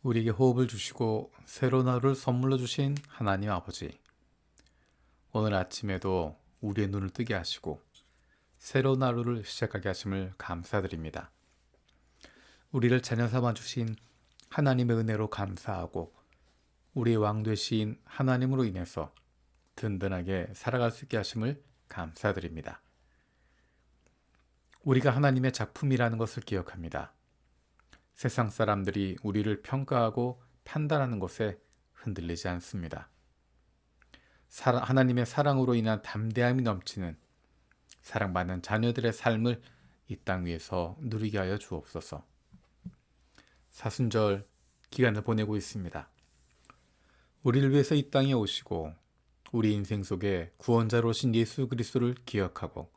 우리에게 호흡을 주시고 새로운 하루를 선물로 주신 하나님 아버지, 오늘 아침에도 우리의 눈을 뜨게 하시고 새로운 하루를 시작하게 하심을 감사드립니다. 우리를 자녀 삼아 주신 하나님의 은혜로 감사하고 우리의 왕 되신 하나님으로 인해서 든든하게 살아갈 수 있게 하심을 감사드립니다. 우리가 하나님의 작품이라는 것을 기억합니다. 세상 사람들이 우리를 평가하고 판단하는 것에 흔들리지 않습니다. 하나님의 사랑으로 인한 담대함이 넘치는 사랑받는 자녀들의 삶을 이 땅 위에서 누리게 하여 주옵소서. 사순절 기간을 보내고 있습니다. 우리를 위해서 이 땅에 오시고 우리 인생 속에 구원자로 오신 예수 그리스도를 기억하고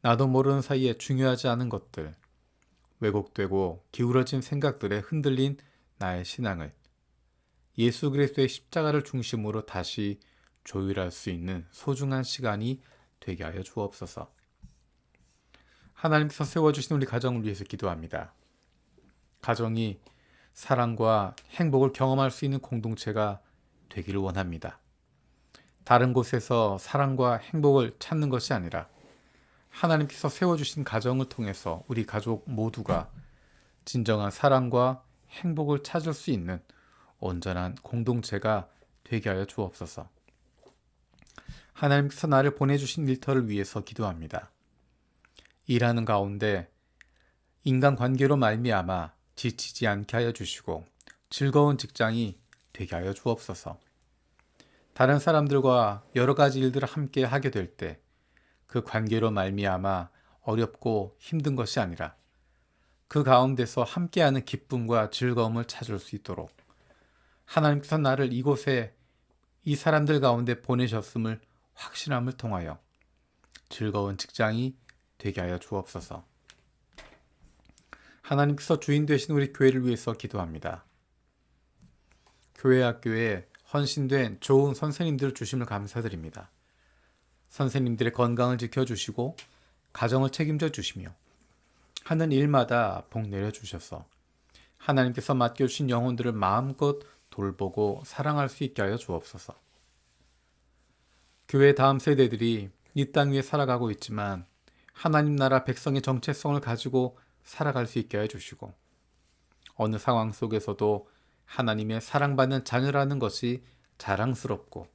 나도 모르는 사이에 중요하지 않은 것들, 왜곡되고 기울어진 생각들에 흔들린 나의 신앙을 예수 그리스도의 십자가를 중심으로 다시 조율할 수 있는 소중한 시간이 되게 하여 주옵소서. 하나님께서 세워주신 우리 가정을 위해서 기도합니다. 가정이 사랑과 행복을 경험할 수 있는 공동체가 되기를 원합니다. 다른 곳에서 사랑과 행복을 찾는 것이 아니라 하나님께서 세워주신 가정을 통해서 우리 가족 모두가 진정한 사랑과 행복을 찾을 수 있는 온전한 공동체가 되게 하여 주옵소서. 하나님께서 나를 보내주신 일터를 위해서 기도합니다. 일하는 가운데 인간관계로 말미암아 지치지 않게 하여 주시고 즐거운 직장이 되게 하여 주옵소서. 다른 사람들과 여러 가지 일들을 함께 하게 될 때 그 관계로 말미암아 어렵고 힘든 것이 아니라 그 가운데서 함께하는 기쁨과 즐거움을 찾을 수 있도록 하나님께서 나를 이곳에 이 사람들 가운데 보내셨음을 확신함을 통하여 즐거운 직장이 되게 하여 주옵소서. 하나님께서 주인 되신 우리 교회를 위해서 기도합니다. 교회 학교에 헌신된 좋은 선생님들 주심을 감사드립니다. 선생님들의 건강을 지켜주시고 가정을 책임져 주시며 하는 일마다 복 내려주셔서 하나님께서 맡겨주신 영혼들을 마음껏 돌보고 사랑할 수 있게 하여 주옵소서. 교회 다음 세대들이 이 땅 위에 살아가고 있지만 하나님 나라 백성의 정체성을 가지고 살아갈 수 있게 해주시고 어느 상황 속에서도 하나님의 사랑받는 자녀라는 것이 자랑스럽고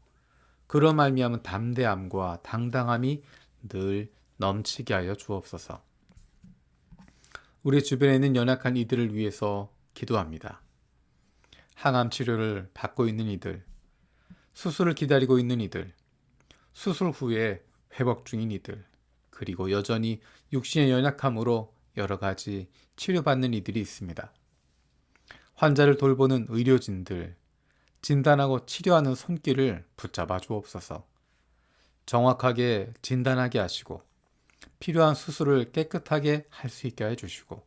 그로 말미암은 담대함과 당당함이 늘 넘치게 하여 주옵소서. 우리 주변에 있는 연약한 이들을 위해서 기도합니다. 항암 치료를 받고 있는 이들, 수술을 기다리고 있는 이들, 수술 후에 회복 중인 이들, 그리고 여전히 육신의 연약함으로 여러 가지 치료받는 이들이 있습니다. 환자를 돌보는 의료진들, 진단하고 치료하는 손길을 붙잡아 주옵소서. 정확하게 진단하게 하시고 필요한 수술을 깨끗하게 할 수 있게 해주시고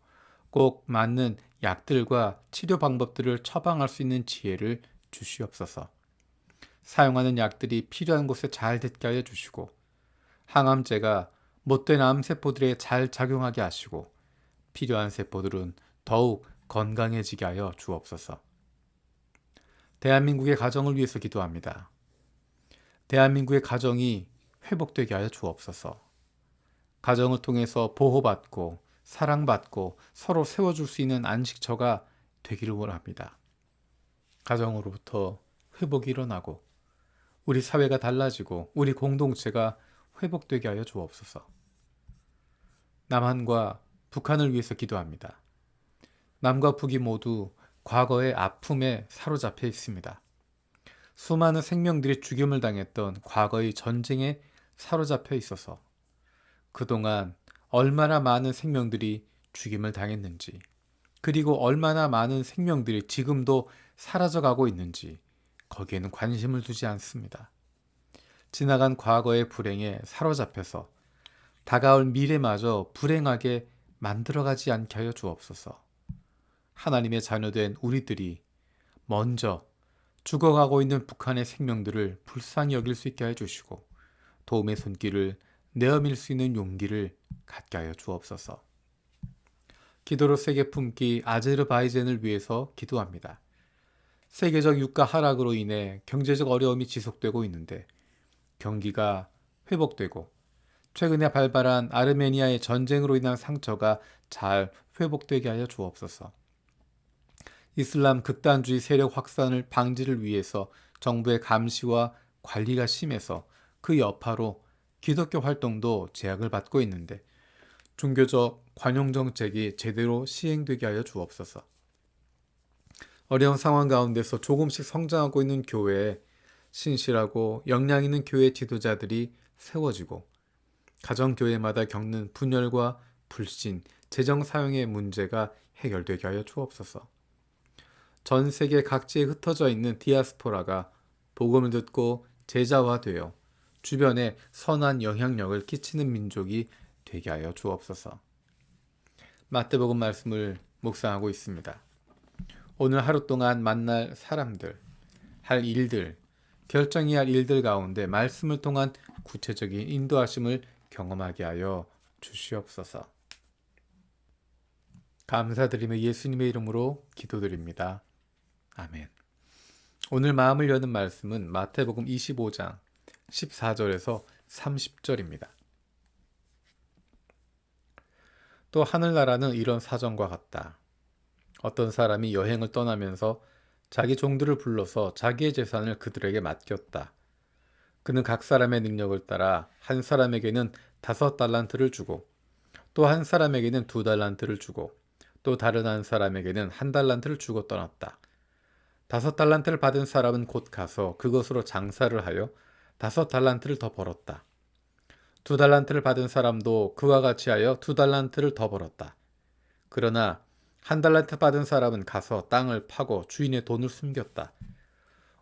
꼭 맞는 약들과 치료 방법들을 처방할 수 있는 지혜를 주시옵소서. 사용하는 약들이 필요한 곳에 잘 닿게 하여 주시고 항암제가 못된 암세포들에 잘 작용하게 하시고 필요한 세포들은 더욱 건강해지게 하여 주옵소서. 대한민국의 가정을 위해서 기도합니다. 대한민국의 가정이 회복되게 하여 주옵소서. 가정을 통해서 보호받고 사랑받고 서로 세워줄 수 있는 안식처가 되기를 원합니다. 가정으로부터 회복이 일어나고 우리 사회가 달라지고 우리 공동체가 회복되게 하여 주옵소서. 남한과 북한을 위해서 기도합니다. 남과 북이 모두 과거의 아픔에 사로잡혀 있습니다. 수많은 생명들이 죽임을 당했던 과거의 전쟁에 사로잡혀 있어서 그동안 얼마나 많은 생명들이 죽임을 당했는지, 그리고 얼마나 많은 생명들이 지금도 사라져가고 있는지 거기에는 관심을 두지 않습니다. 지나간 과거의 불행에 사로잡혀서 다가올 미래마저 불행하게 만들어가지 않게 하여 주옵소서. 하나님의 자녀된 우리들이 먼저 죽어가고 있는 북한의 생명들을 불쌍히 여길 수 있게 해주시고 도움의 손길을 내어밀 수 있는 용기를 갖게 하여 주옵소서. 기도로 세계 품기 아제르바이잔을 위해서 기도합니다. 세계적 유가 하락으로 인해 경제적 어려움이 지속되고 있는데 경기가 회복되고 최근에 발발한 아르메니아의 전쟁으로 인한 상처가 잘 회복되게 하여 주옵소서. 이슬람 극단주의 세력 확산을 방지를 위해서 정부의 감시와 관리가 심해서 그 여파로 기독교 활동도 제약을 받고 있는데 종교적 관용 정책이 제대로 시행되게 하여 주옵소서. 어려운 상황 가운데서 조금씩 성장하고 있는 교회에 신실하고 역량 있는 교회 지도자들이 세워지고 가정교회마다 겪는 분열과 불신, 재정 사용의 문제가 해결되게 하여 주옵소서. 전 세계 각지에 흩어져 있는 디아스포라가 복음을 듣고 제자화되어 주변에 선한 영향력을 끼치는 민족이 되게 하여 주옵소서. 마태복음 말씀을 묵상하고 있습니다. 오늘 하루 동안 만날 사람들, 할 일들, 결정해야 할 일들 가운데 말씀을 통한 구체적인 인도하심을 경험하게 하여 주시옵소서. 감사드리며 예수님의 이름으로 기도드립니다. 아멘. 오늘 마음을 여는 말씀은 마태복음 25장 14절에서 30절입니다. 또 하늘나라는 이런 사정과 같다. 어떤 사람이 여행을 떠나면서 자기 종들을 불러서 자기의 재산을 그들에게 맡겼다. 그는 각 사람의 능력을 따라 한 사람에게는 5달란트를 주고 또 한 사람에게는 2달란트를 주고 또 다른 한 사람에게는 1달란트를 주고 떠났다. 5달란트를 받은 사람은 곧 가서 그것으로 장사를 하여 5달란트를 더 벌었다. 2달란트를 받은 사람도 그와 같이 하여 2달란트를 더 벌었다. 그러나 1달란트 받은 사람은 가서 땅을 파고 주인의 돈을 숨겼다.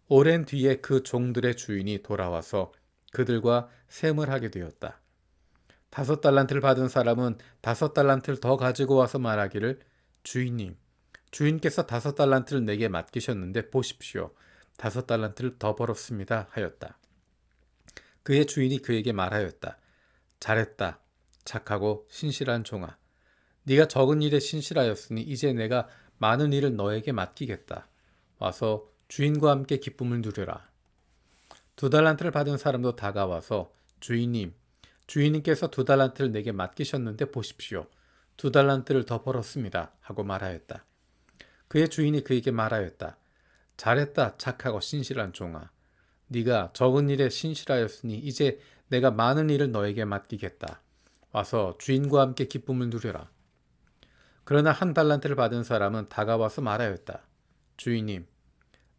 오랜 뒤에 그 종들의 주인이 돌아와서 그들과 셈을 하게 되었다. 5달란트를 받은 사람은 5달란트를 더 가지고 와서 말하기를 주인님, 주인께서 5달란트를 내게 맡기셨는데 보십시오. 5달란트를 더 벌었습니다 하였다. 그의 주인이 그에게 말하였다. 잘했다. 착하고 신실한 종아. 네가 적은 일에 신실하였으니 이제 내가 많은 일을 너에게 맡기겠다. 와서 주인과 함께 기쁨을 누려라. 2달란트를 받은 사람도 다가와서 주인님, 주인님께서 2달란트를 내게 맡기셨는데 보십시오. 2달란트를 더 벌었습니다 하고 말하였다. 그의 주인이 그에게 말하였다. 잘했다. 착하고 신실한 종아. 네가 적은 일에 신실하였으니 이제 내가 많은 일을 너에게 맡기겠다. 와서 주인과 함께 기쁨을 누려라. 그러나 1달란트를 받은 사람은 다가와서 말하였다. 주인님,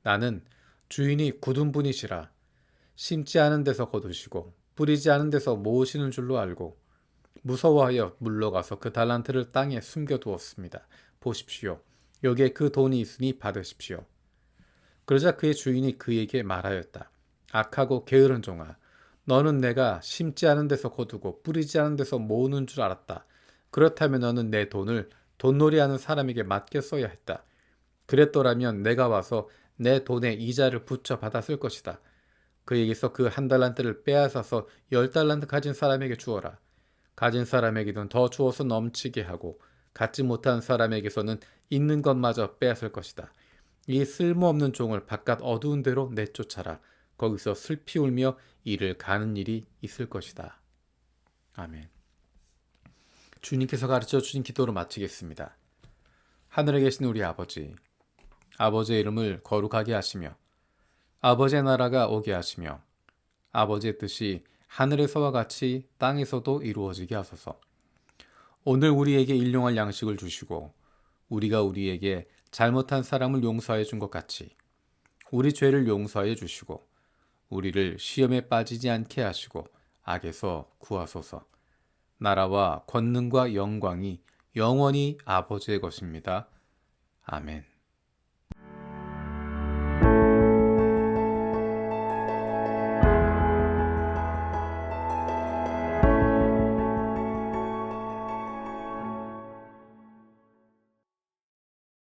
나는 주인이 굳은 분이시라. 심지 않은 데서 거두시고 뿌리지 않은 데서 모으시는 줄로 알고 무서워하여 물러가서 그 달란트를 땅에 숨겨두었습니다. 보십시오. 여기에 그 돈이 있으니 받으십시오. 그러자 그의 주인이 그에게 말하였다. 악하고 게으른 종아, 너는 내가 심지 않은 데서 거두고 뿌리지 않은 데서 모으는 줄 알았다. 그렇다면 너는 내 돈을 돈놀이하는 사람에게 맡겨 써야 했다. 그랬더라면 내가 와서 내 돈에 이자를 붙여 받았을 것이다. 그에게서 그 1달란트를 빼앗아서 10달란트 가진 사람에게 주어라. 가진 사람에게는 더 주어서 넘치게 하고 갖지 못한 사람에게서는 있는 것마저 빼앗을 것이다. 이 쓸모없는 종을 바깥 어두운 데로 내쫓아라. 거기서 슬피 울며 이를 가는 일이 있을 것이다. 아멘. 주님께서 가르쳐 주신 기도로 마치겠습니다. 하늘에 계신 우리 아버지, 아버지의 이름을 거룩하게 하시며 아버지의 나라가 오게 하시며 아버지의 뜻이 하늘에서와 같이 땅에서도 이루어지게 하소서. 오늘 우리에게 일용할 양식을 주시고 우리가 우리에게 잘못한 사람을 용서해 준 것 같이 우리 죄를 용서해 주시고 우리를 시험에 빠지지 않게 하시고 악에서 구하소서. 나라와 권능과 영광이 영원히 아버지의 것입니다. 아멘.